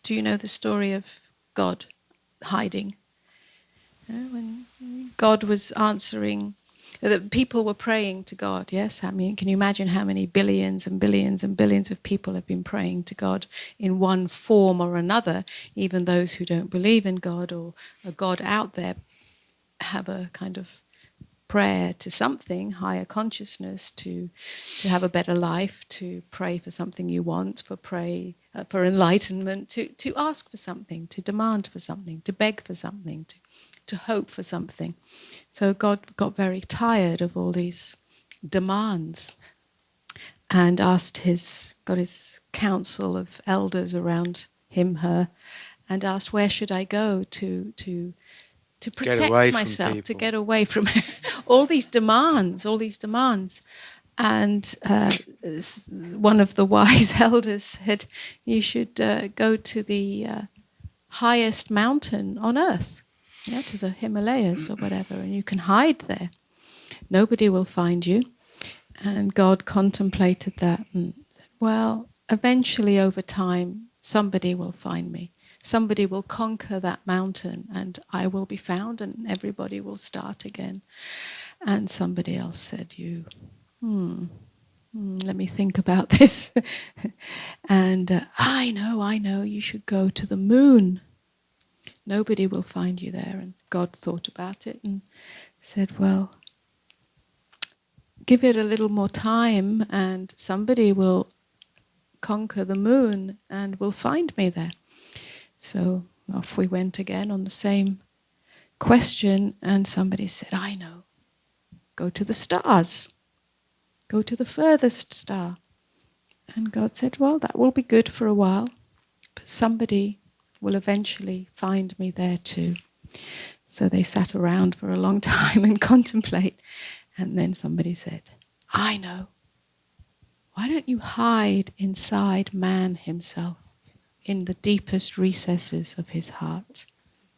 Do you know the story of God hiding? When God was answering, the people were praying to God, yes? I mean, can you imagine how many billions and billions and billions of people have been praying to God in one form or another? Even those who don't believe in God or a God out there have a kind of prayer to something, higher consciousness, to have a better life, to pray for something you want, for enlightenment, to ask for something, to demand for something, to beg for something, to hope for something. So God got very tired of all these demands and got his council of elders around him, her, and asked, where should I go to protect myself, to get away from all these demands. And one of the wise elders said, you should go to the highest mountain on earth, to the Himalayas or whatever, and you can hide there. Nobody will find you. And God contemplated that and said, well, eventually over time, somebody will find me. Somebody will conquer that mountain and I will be found and everybody will start again. And somebody else said, let me think about this. And I know, you should go to the moon. Nobody will find you there. And God thought about it and said, well, give it a little more time and somebody will conquer the moon and will find me there. So off we went again on the same question, and somebody said, I know, go to the stars, go to the furthest star. And God said, well, that will be good for a while, but somebody will eventually find me there too. So they sat around for a long time and contemplate, and then somebody said, I know, why don't you hide inside man himself, in the deepest recesses of his heart?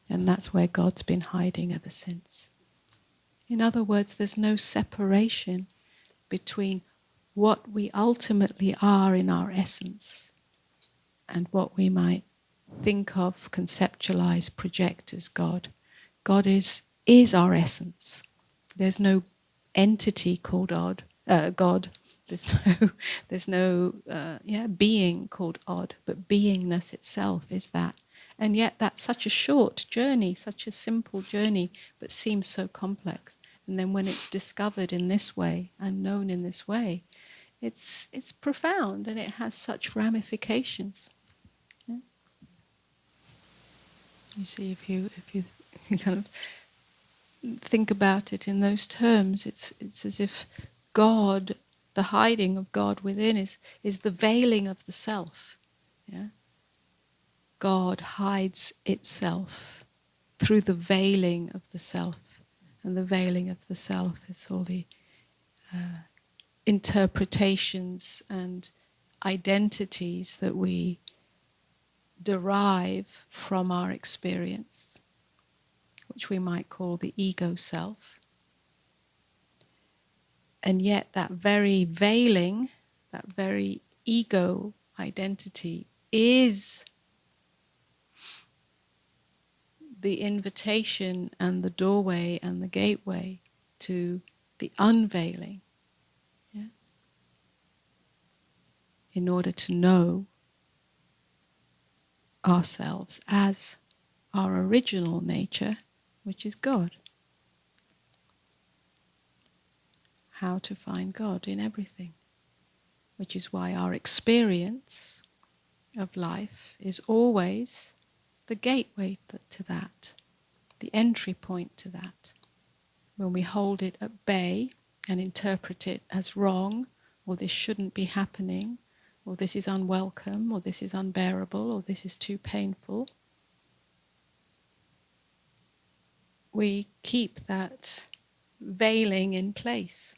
And that's where God's been hiding ever since. In other words, there's no separation between what we ultimately are in our essence and what we might think of, conceptualize, project as God. God is our essence. There's no entity called God. There's no being called odd, but beingness itself is that. And yet that's such a short journey, such a simple journey, but seems so complex. And then when it's discovered in this way and known in this way, it's profound and it has such ramifications. Yeah? You see, if you kind of think about it in those terms, it's as if God, the hiding of God within, is the veiling of the self. Yeah? God hides itself through the veiling of the self. And the veiling of the self is all the interpretations and identities that we derive from our experience, which we might call the ego self. And yet that very veiling, that very ego identity is the invitation and the doorway and the gateway to the unveiling. Yeah? In order to know ourselves as our original nature, which is God. How to find God in everything, which is why our experience of life is always the gateway to that, the entry point to that. When we hold it at bay and interpret it as wrong, or this shouldn't be happening, or this is unwelcome, or this is unbearable, or this is too painful, we keep that veiling in place.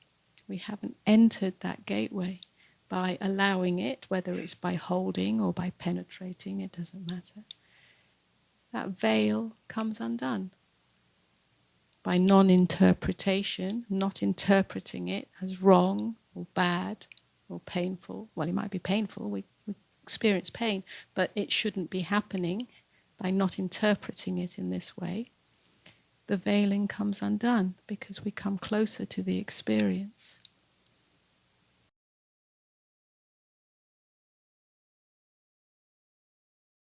We haven't entered that gateway by allowing it, whether it's by holding or by penetrating, it doesn't matter. That veil comes undone by non-interpretation, not interpreting it as wrong or bad or painful. Well, it might be painful. We experience pain, but it shouldn't be happening, by not interpreting it in this way, the veiling comes undone because we come closer to the experience.